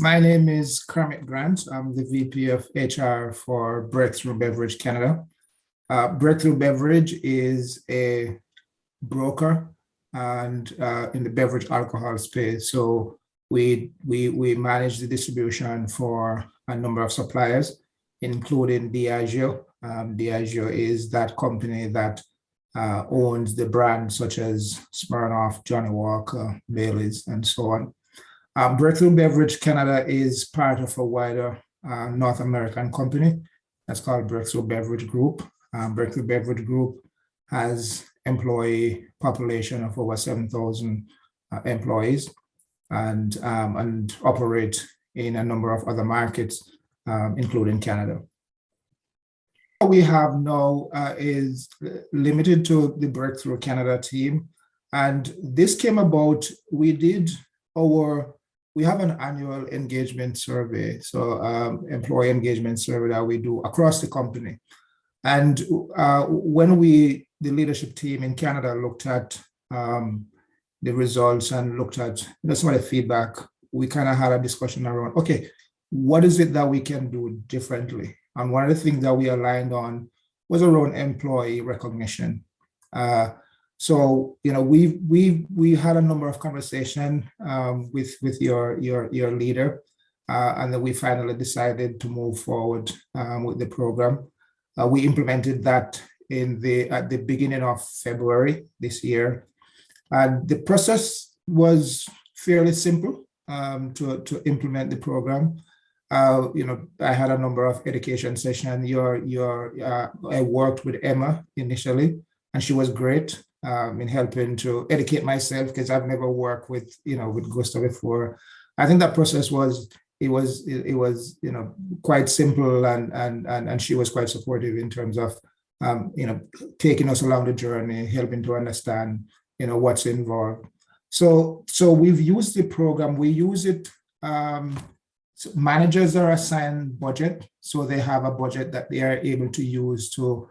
My name is Kermit Grant. I'm the VP of HR for Breakthru Beverage Canada. Breakthru Beverage is a broker and in the beverage alcohol space. So we manage the distribution for a number of suppliers, including Diageo. Diageo is that company that owns the brands such as Smirnoff, Johnny Walker, Baileys, and so on. Breakthru Beverage Canada is part of a wider North American company that's called Breakthru Beverage Group. Breakthru Beverage Group has employee population of over 7,000 employees and operate in a number of other markets, including Canada. What we have now is limited to the Breakthru Canada team. And this came about, we have an annual engagement survey, so employee engagement survey that we do across the company. And when the leadership team in Canada looked at the results and looked at some of the feedback, we kind of had a discussion around, okay, what is it that we can do differently? And one of the things that we aligned on was around employee recognition. So, we had a number of conversations with your leader, and then we finally decided to move forward with the program. We implemented that at the beginning of February this year, and the process was fairly simple to implement the program. I had a number of education sessions. I worked with Emma initially, and she was great in helping to educate myself because I've never worked with Guusto before. I think that process was quite simple, and she was quite supportive in terms of taking us along the journey, helping to understand what's involved. So we've used the program. We use it. So managers are assigned budget, so they have a budget that they are able to use to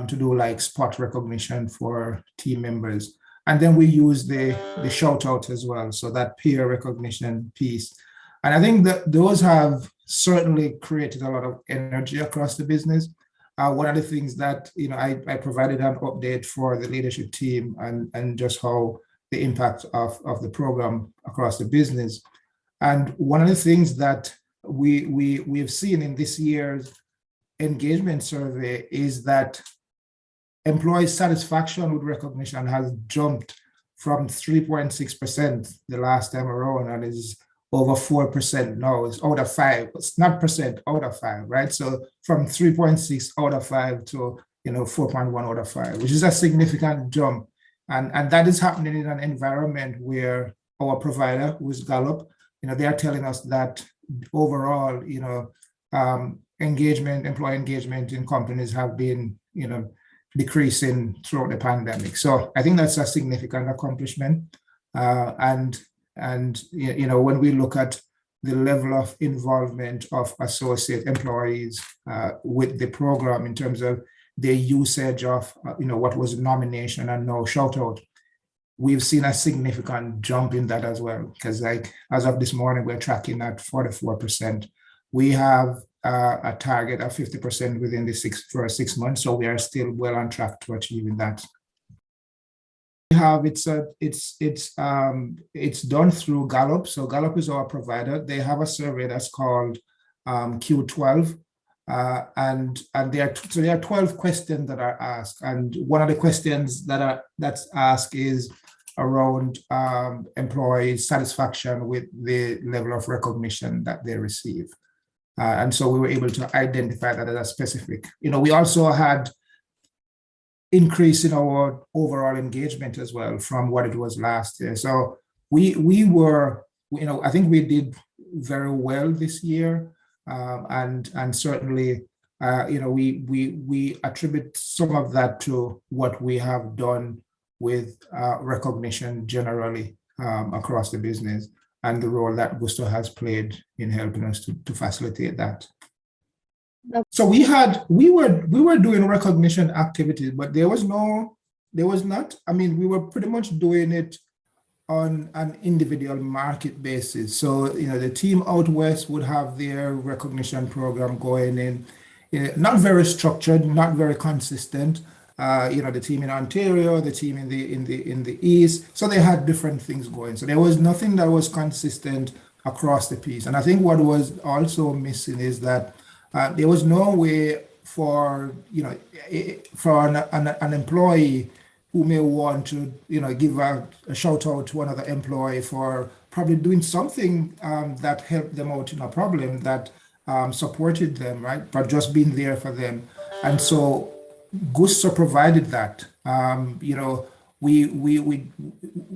do like spot recognition for team members. And then we use the shout out as well, so that peer recognition piece. And I think that those have certainly created a lot of energy across the business. One of the things that I provided an update for the leadership team and just how the impact of the program across the business. And one of the things that we've seen in this year's engagement survey is that employee satisfaction with recognition has jumped from 3.6% the last time around and is over 4% now. It's out of 5. It's not percent, out of 5, right? So from 3.6 out of 5 to 4.1 out of 5, which is a significant jump. And that is happening in an environment where our provider, who is Gallup, they are telling us that overall, employee engagement in companies have been, decreasing throughout the pandemic. So I think that's a significant accomplishment. And when we look at the level of involvement of associate employees with the program in terms of their usage of, what was nomination and now shout out, we've seen a significant jump in that as well, because as of this morning, we're tracking at 44%. We have a target of 50% within the first 6 months, so we are still well on track to achieving that. We have it's done through Gallup. So Gallup is our provider. They have a survey that's called Q12, and there are 12 questions that are asked, and one of the questions that's asked is around employee satisfaction with the level of recognition that they receive. And so we were able to identify that as a specific. We also had increase in our overall engagement as well from what it was last year. So we were, I think we did very well this year, and certainly, we attribute some of that to what we have done with recognition generally across the business, and the role that Guusto has played in helping us to facilitate that. So we were doing recognition activities, but we were pretty much doing it on an individual market basis. So, the team out west would have their recognition program going in, not very structured, not very consistent. The team in Ontario, the team in the east. So they had different things going. So there was nothing that was consistent across the piece. And I think what was also missing is that there was no way for an employee who may want to give a shout out to another employee for probably doing something that helped them out in a problem, that supported them, right? But just being there for them. And so Guusto provided that.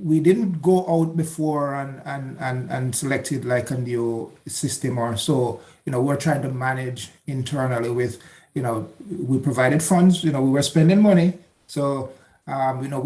We didn't go out before and selected like a new system or so. We're trying to manage internally with, we provided funds, we were spending money. So,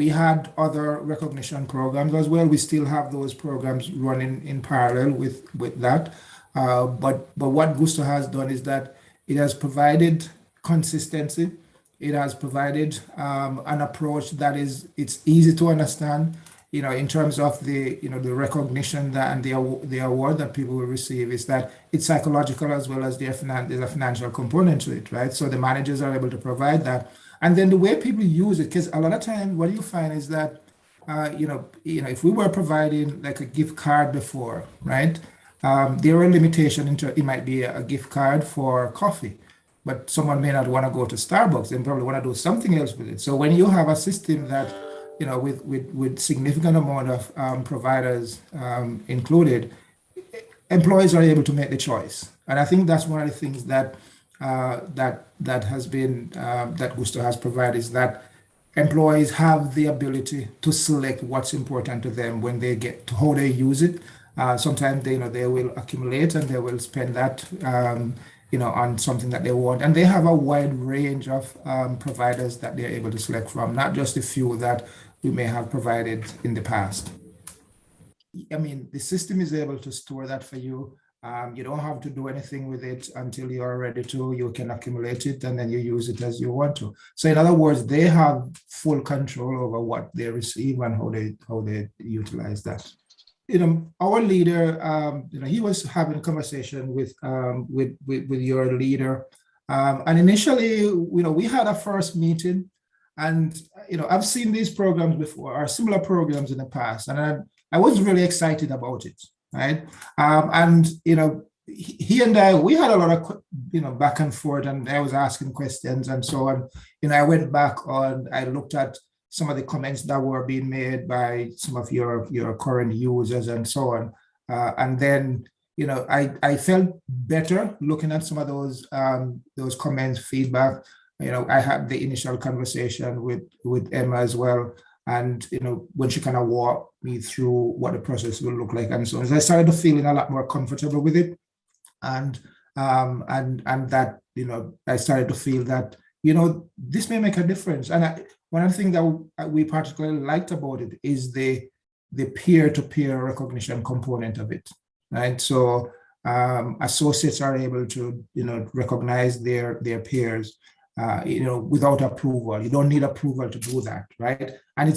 we had other recognition programs as well. We still have those programs running in parallel with that. But what Guusto has done is that it has provided consistency. It has provided an approach that it's easy to understand, in terms of the recognition and the award that people will receive, is that it's psychological as well as there's a financial component to it, right? So the managers are able to provide that. And then the way people use it, because a lot of time what you find is that, if we were providing like a gift card before, right? There are limitations it might be a gift card for coffee, but someone may not want to go to Starbucks. They probably want to do something else with it. So when you have a system that, with significant amount of providers included, employees are able to make the choice. And I think that's one of the things that has been that Guusto has provided, is that employees have the ability to select what's important to them when they get to how they use it. Sometimes they will accumulate and they will spend that on something that they want, and they have a wide range of providers that they're able to select from, not just a few that we may have provided in the past. I mean, the system is able to store that for you. You don't have to do anything with it until you're ready to. You can accumulate it and then you use it as you want to. So in other words, they have full control over what they receive and how they utilize that. Our leader, he was having a conversation with your leader, and initially, we had a first meeting, and I've seen these programs before, or similar programs in the past, and I was really excited about it. Right. And, he and I, we had a lot of, back and forth, and I was asking questions and so on. I went back I looked at some of the comments that were being made by some of your current users and so on. And then, I felt better looking at some of those comments, feedback. I had the initial conversation with Emma as well. And, when she kind of walked me through what the process will look like and so on, so I started to feeling a lot more comfortable with it. And that, I started to feel that, this may make a difference. And one of the things that we particularly liked about it is the peer-to-peer recognition component of it, right? So associates are able to, recognize their peers, without approval. You don't need approval to do that, right? And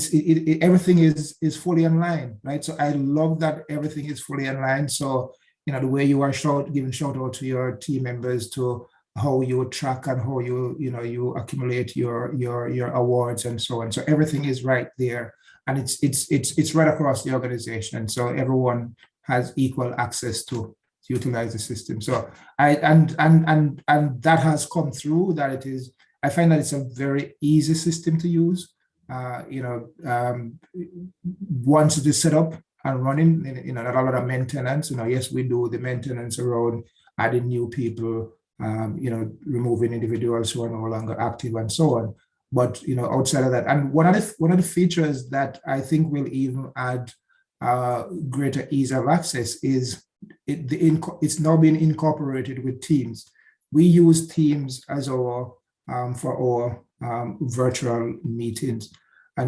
everything is fully in line, right? So I love that everything is fully in line. So, the way you are giving shout out to your team members, to how you track and how you accumulate your awards and so on. So everything is right there, and it's right across the organization. So everyone has equal access to utilize the system. So and that has come through, that it is, I find that it's a very easy system to use. Once it is set up and running, not a lot of maintenance. Yes, we do the maintenance around adding new people, removing individuals who are no longer active and so on. But outside of that, and one of the features that I think will even add greater ease of access is it's now being incorporated with Teams. We use Teams as for our virtual meetings. And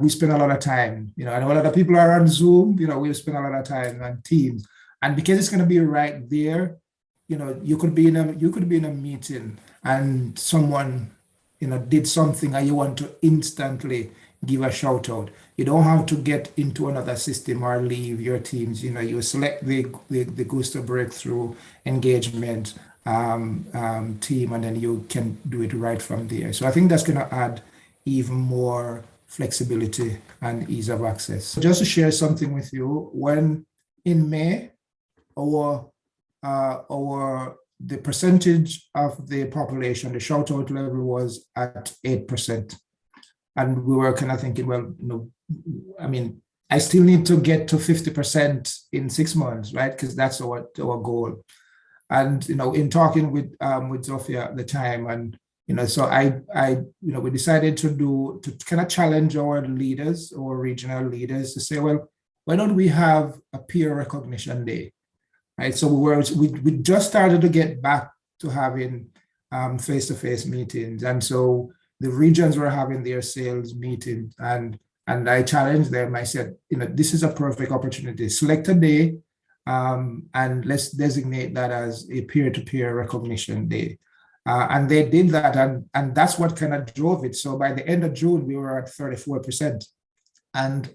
we spend a lot of time, I know a lot of people are on Zoom, we spend a lot of time on Teams. And because it's going to be right there, you could be in a meeting and someone, did something and you want to instantly, give a shout out. You don't have to get into another system or leave your teams. You select the Guusto Breakthru engagement team, and then you can do it right from there. So I think that's going to add even more flexibility and ease of access. Just to share something with you, when in May, the percentage of the population, the shout out level was at 8%. And we were kind of thinking, well, I mean, I still need to get to 50% in 6 months, right? Because that's our goal. And, in talking with Zofia at the time, and, so we decided to kind of challenge our leaders, our regional leaders, to say, well, why don't we have a peer recognition day? Right. So we just started to get back to having face-to-face meetings. And so the regions were having their sales meetings, and I challenged them. I said, this is a perfect opportunity. Select a day, and let's designate that as a peer-to-peer recognition day. And they did that, and that's what kind of drove it. So by the end of June, we were at 34%, and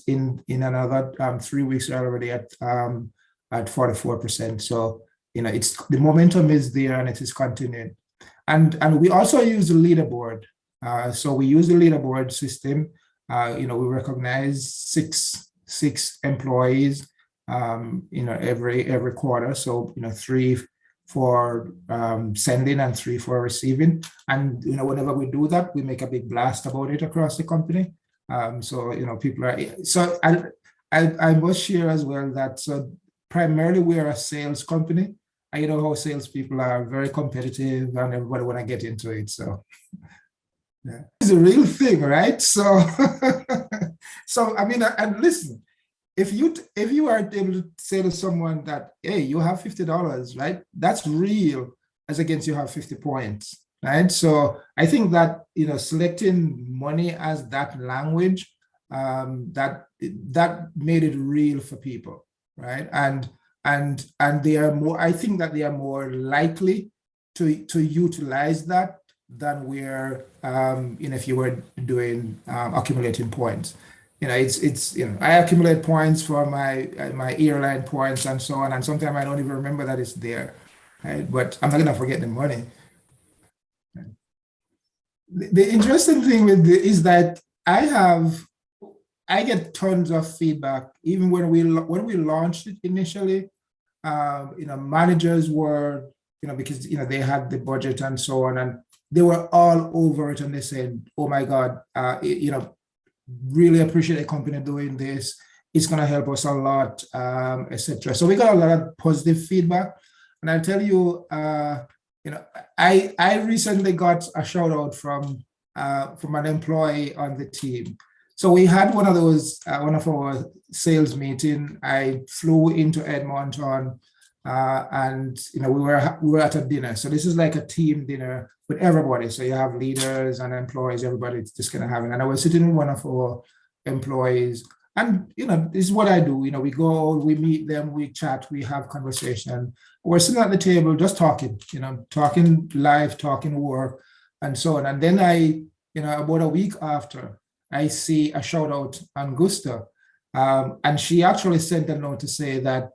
in another 3 weeks, we're already at 44%. So it's the momentum is there, and it is continuing. And we also use the leaderboard. So we use the leaderboard system. We recognize six employees, every quarter. So 3 for sending and 3 for receiving. And whenever we do that, we make a big blast about it across the company. So people are. So I must share as well that primarily we are a sales company. And how salespeople are very competitive, and everybody want to get into it. So yeah, it's a real thing, right? So I mean, and listen, if you are able to say to someone that, hey, you have $50, right? That's real, as against you have 50 points, right? So I think that selecting money as that language, that made it real for people, right? And they are more. I think that they are more likely to utilize that than where if you were doing accumulating points. It's I accumulate points for my airline points and so on, and sometimes I don't even remember that it's there, right? But I'm not gonna forget the money. The interesting thing with is that I get tons of feedback, even when we launched it initially. Managers were, because they had the budget and so on, and they were all over it, and they said, "Oh my God, really appreciate the company doing this. It's going to help us a lot, etc." So we got a lot of positive feedback, and I'll tell you, I recently got a shout out from an employee on the team. So we had one of our sales meeting. I flew into Edmonton, and we were at a dinner. So this is like a team dinner with everybody. So you have leaders and employees, everybody's just kind of having. And I was sitting with one of our employees, and this is what I do. We go, we meet them, we chat, we have conversation. We're sitting at the table just talking, talking life, talking work, and so on. And then about a week after, I see a shout out on Guusto. And she actually sent a note to say that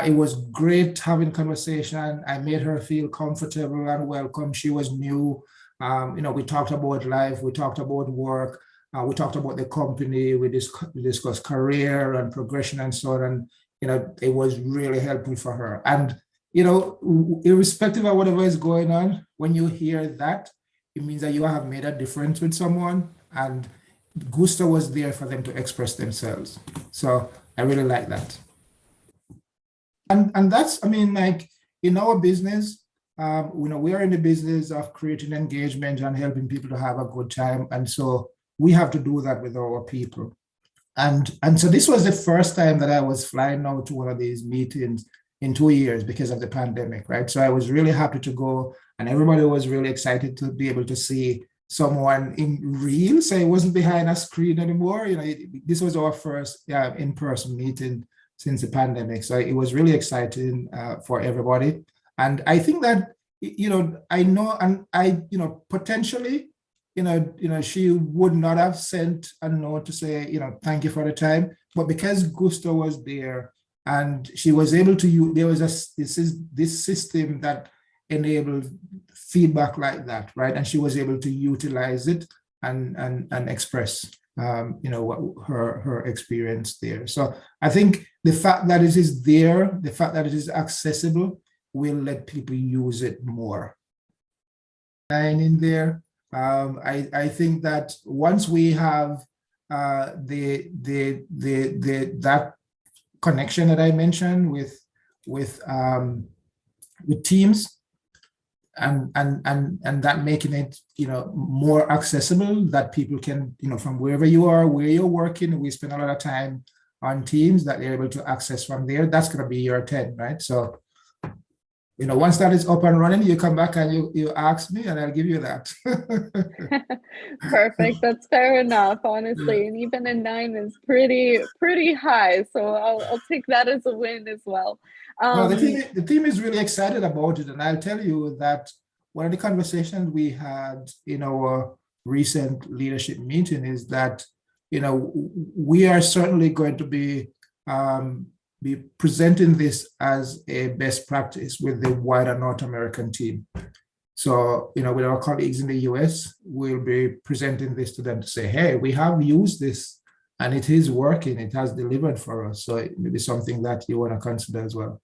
it was great having conversation. I made her feel comfortable and welcome. She was new. We talked about life. We talked about work. We talked about the company. We discussed career and progression and so on. And, it was really helpful for her. And, irrespective of whatever is going on, when you hear that, it means that you have made a difference with someone. And Guusto was there for them to express themselves. So I really like that. And that's, in our business, we are in the business of creating engagement and helping people to have a good time. And so we have to do that with our people. And so this was the first time that I was flying out to one of these meetings in 2 years because of the pandemic, right? So I was really happy to go, and everybody was really excited to be able to see someone in real. So it wasn't behind a screen anymore. This was our first in-person meeting since the pandemic. So it was really exciting for everybody. And I think that, I know, and potentially she would not have sent a note to say, thank you for the time. But because Guusto was there and she was able to use, there was this system that enabled feedback like that, right? And she was able to utilize it and express, what her experience there. So I think the fact that it is there, the fact that it is accessible, will let people use it more. In there. I think that once we have that connection that I mentioned with teams, and that making it more accessible, that people can from wherever you are, where you're working, we spend a lot of time on Teams that they're able to access from there. That's going to be your 10, right? So once that is up and running, you come back and you ask me and I'll give you that. Perfect. That's fair enough, honestly. And even a 9 is pretty high. So I'll take that as a win as well. No, the team is really excited about it. And I'll tell you that one of the conversations we had in our recent leadership meeting is that, we are certainly going to be presenting this as a best practice with the wider North American team. So, with our colleagues in the US, we'll be presenting this to them to say, hey, we have used this and it is working, it has delivered for us. So it may be something that you want to consider as well.